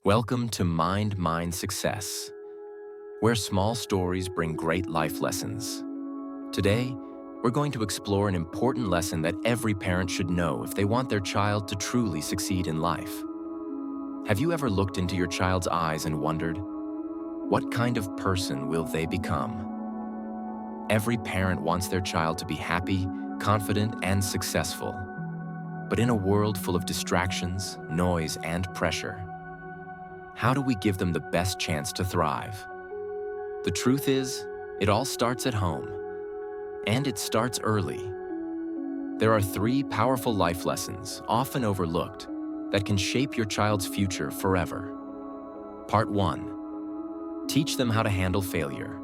Welcome to Mind Success, where small stories bring great life lessons. Today, we're going to explore an important lesson that every parent should know if they want their child to truly succeed in life. Have you ever looked into your child's eyes and wondered, what kind of person will they become? Every parent wants their child to be happy, confident, and successful. But in a world full of distractions, noise, and pressure, how do we give them the best chance to thrive? The truth is, it all starts at home, and it starts early. There are 3 powerful life lessons, often overlooked, that can shape your child's future forever. Part 1. Teach them how to handle failure.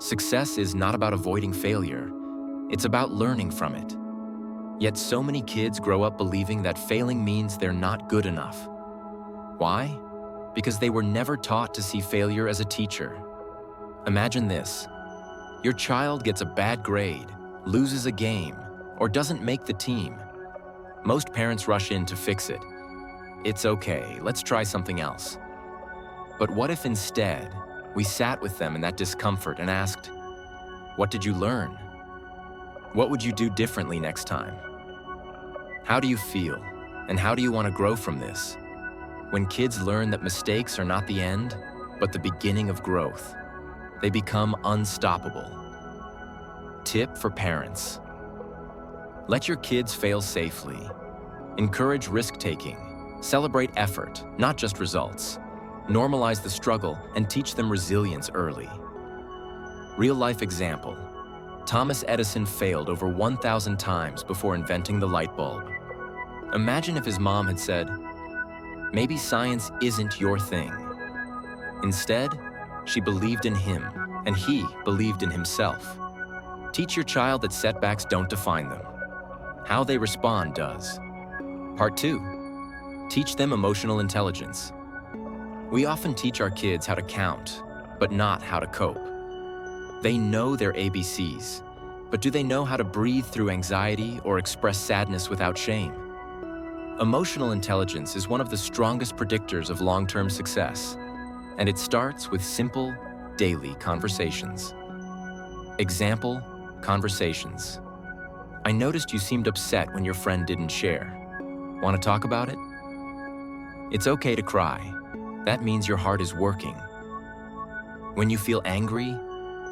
Success is not about avoiding failure, it's about learning from it. Yet so many kids grow up believing that failing means they're not good enough. Why? Because they were never taught to see failure as a teacher. Imagine this. Your child gets a bad grade, loses a game, or doesn't make the team. Most parents rush in to fix it. It's okay, let's try something else. But what if instead, we sat with them in that discomfort and asked, what did you learn? What would you do differently next time? How do you feel, and how do you want to grow from this? When kids learn that mistakes are not the end, but the beginning of growth, they become unstoppable. Tip for parents. Let your kids fail safely. Encourage risk-taking. Celebrate effort, not just results. Normalize the struggle and teach them resilience early. Real-life example. Thomas Edison failed over 1,000 times before inventing the light bulb. Imagine if his mom had said, maybe science isn't your thing. Instead, she believed in him, and he believed in himself. Teach your child that setbacks don't define them. How they respond does. Part 2. Teach them emotional intelligence. We often teach our kids how to count, but not how to cope. They know their ABCs, but do they know how to breathe through anxiety or express sadness without shame? Emotional intelligence is one of the strongest predictors of long-term success, and it starts with simple, daily conversations. Example, conversations. I noticed you seemed upset when your friend didn't share. Want to talk about it? It's okay to cry. That means your heart is working. When you feel angry,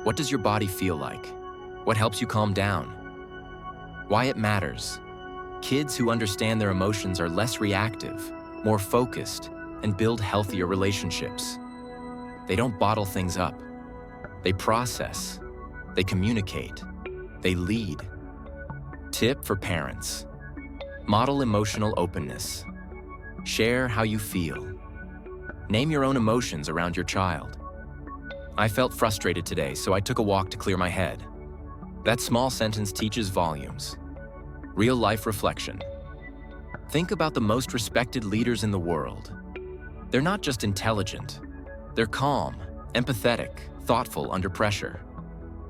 what does your body feel like? What helps you calm down? Why it matters. Kids who understand their emotions are less reactive, more focused, and build healthier relationships. They don't bottle things up. They process. They communicate. They lead. Tip for parents. Model emotional openness. Share how you feel. Name your own emotions around your child. I felt frustrated today, so I took a walk to clear my head. That small sentence teaches volumes. Real-life reflection. Think about the most respected leaders in the world. They're not just intelligent. They're calm, empathetic, thoughtful under pressure.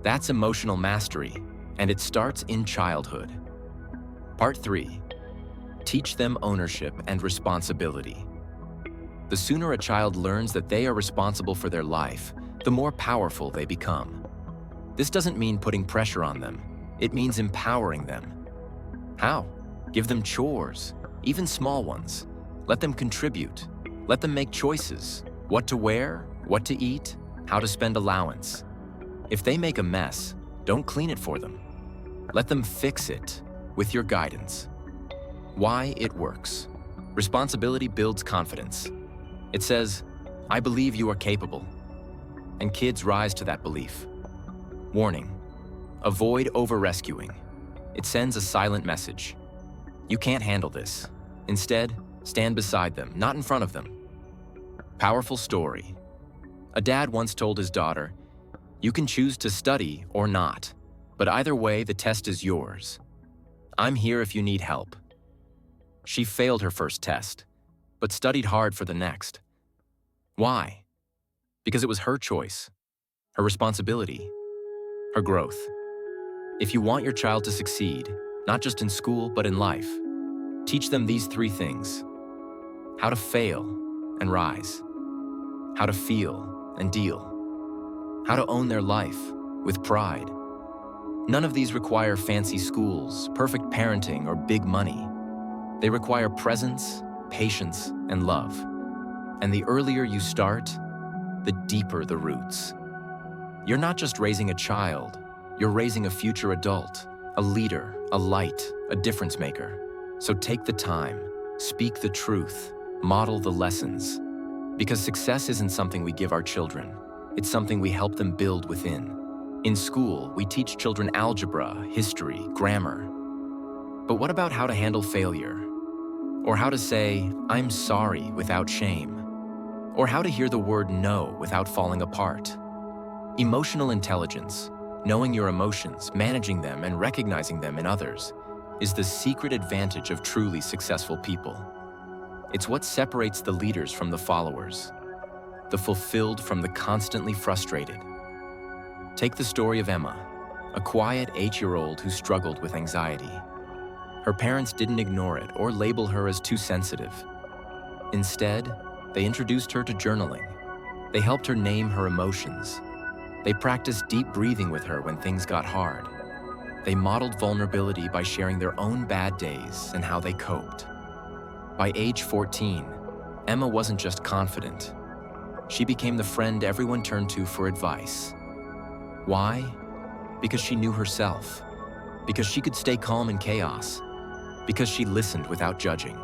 That's emotional mastery, and it starts in childhood. Part 3. Teach them ownership and responsibility. The sooner a child learns that they are responsible for their life, the more powerful they become. This doesn't mean putting pressure on them. It means empowering them. How? Give them chores, even small ones. Let them contribute. Let them make choices. What to wear, what to eat, how to spend allowance. If they make a mess, don't clean it for them. Let them fix it with your guidance. Why it works. Responsibility builds confidence. It says, I believe you are capable. And kids rise to that belief. Warning. Avoid over-rescuing. It sends a silent message. You can't handle this. Instead, stand beside them, not in front of them. Powerful story. A dad once told his daughter, you can choose to study or not, but either way, the test is yours. I'm here if you need help. She failed her first test, but studied hard for the next. Why? Because it was her choice, her responsibility, her growth. If you want your child to succeed, not just in school, but in life, teach them these 3 things. How to fail, and rise, how to feel and deal, how to own their life with pride. None of these require fancy schools, perfect parenting, or big money. They require presence, patience, and love. And the earlier you start, the deeper the roots. You're not just raising a child, you're raising a future adult, a leader, a light, a difference maker. So take the time, speak the truth, model the lessons. Because success isn't something we give our children, it's something we help them build within. In school, we teach children algebra, history, grammar. But what about how to handle failure? Or how to say, "I'm sorry" without shame? Or how to hear the word no without falling apart? Emotional intelligence, knowing your emotions, managing them, and recognizing them in others, is the secret advantage of truly successful people. It's what separates the leaders from the followers, the fulfilled from the constantly frustrated. Take the story of Emma, a quiet 8-year-old who struggled with anxiety. Her parents didn't ignore it or label her as too sensitive. Instead, they introduced her to journaling. They helped her name her emotions. They practiced deep breathing with her when things got hard. They modeled vulnerability by sharing their own bad days and how they coped. By age 14, Emma wasn't just confident. She became the friend everyone turned to for advice. Why? Because she knew herself. Because she could stay calm in chaos. Because she listened without judging.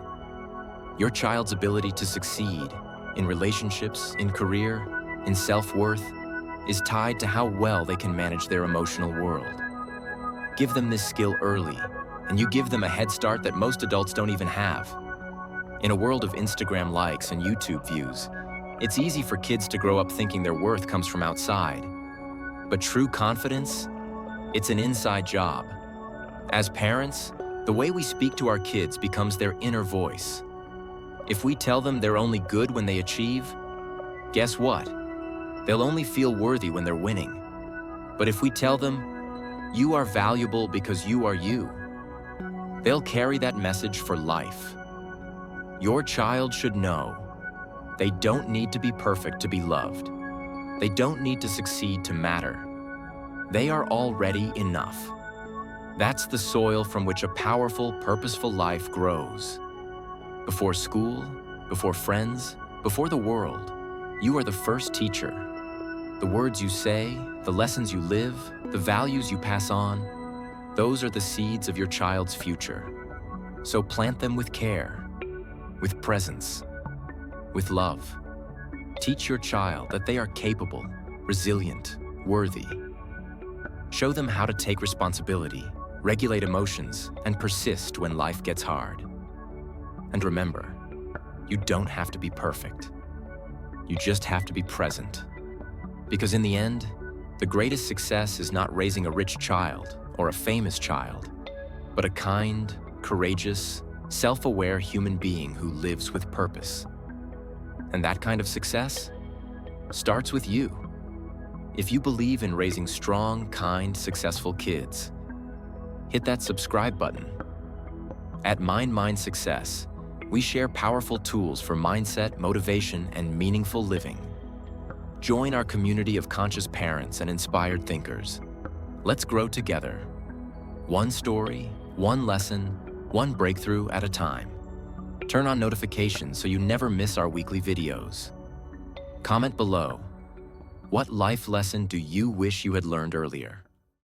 Your child's ability to succeed in relationships, in career, in self-worth is tied to how well they can manage their emotional world. Give them this skill early, and you give them a head start that most adults don't even have. In a world of Instagram likes and YouTube views, it's easy for kids to grow up thinking their worth comes from outside. But true confidence, it's an inside job. As parents, the way we speak to our kids becomes their inner voice. If we tell them they're only good when they achieve, guess what? They'll only feel worthy when they're winning. But if we tell them, you are valuable because you are you, they'll carry that message for life. Your child should know they don't need to be perfect to be loved. They don't need to succeed to matter. They are already enough. That's the soil from which a powerful, purposeful life grows. Before school, before friends, before the world, you are the first teacher. The words you say, the lessons you live, the values you pass on, those are the seeds of your child's future. So plant them with care, with presence, with love. Teach your child that they are capable, resilient, worthy. Show them how to take responsibility, regulate emotions, and persist when life gets hard. And remember, you don't have to be perfect. You just have to be present. Because in the end, the greatest success is not raising a rich child or a famous child, but a kind, courageous, self-aware human being who lives with purpose. And that kind of success starts with you. If you believe in raising strong, kind, successful kids, hit that subscribe button. At Mind Success, we share powerful tools for mindset, motivation, and meaningful living. Join our community of conscious parents and inspired thinkers. Let's grow together. One story, one lesson, one breakthrough at a time. Turn on notifications so you never miss our weekly videos. Comment below. What life lesson do you wish you had learned earlier?